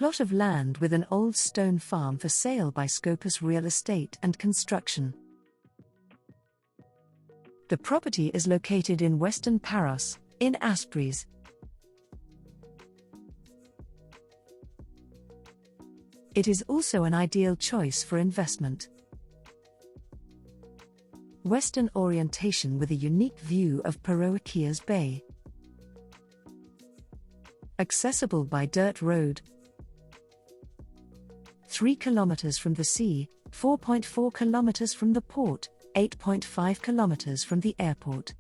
plot of land with an old stone farm for sale by SCOPAS Real Estate and Construction. The property is located in western Paros, in Aspries. It is also an ideal choice for investment. Western orientation with a unique view of Paroikias Bay. Accessible by dirt road. 3 kilometers from the sea, 4.4 kilometers from the port, 8.5 kilometers from the airport.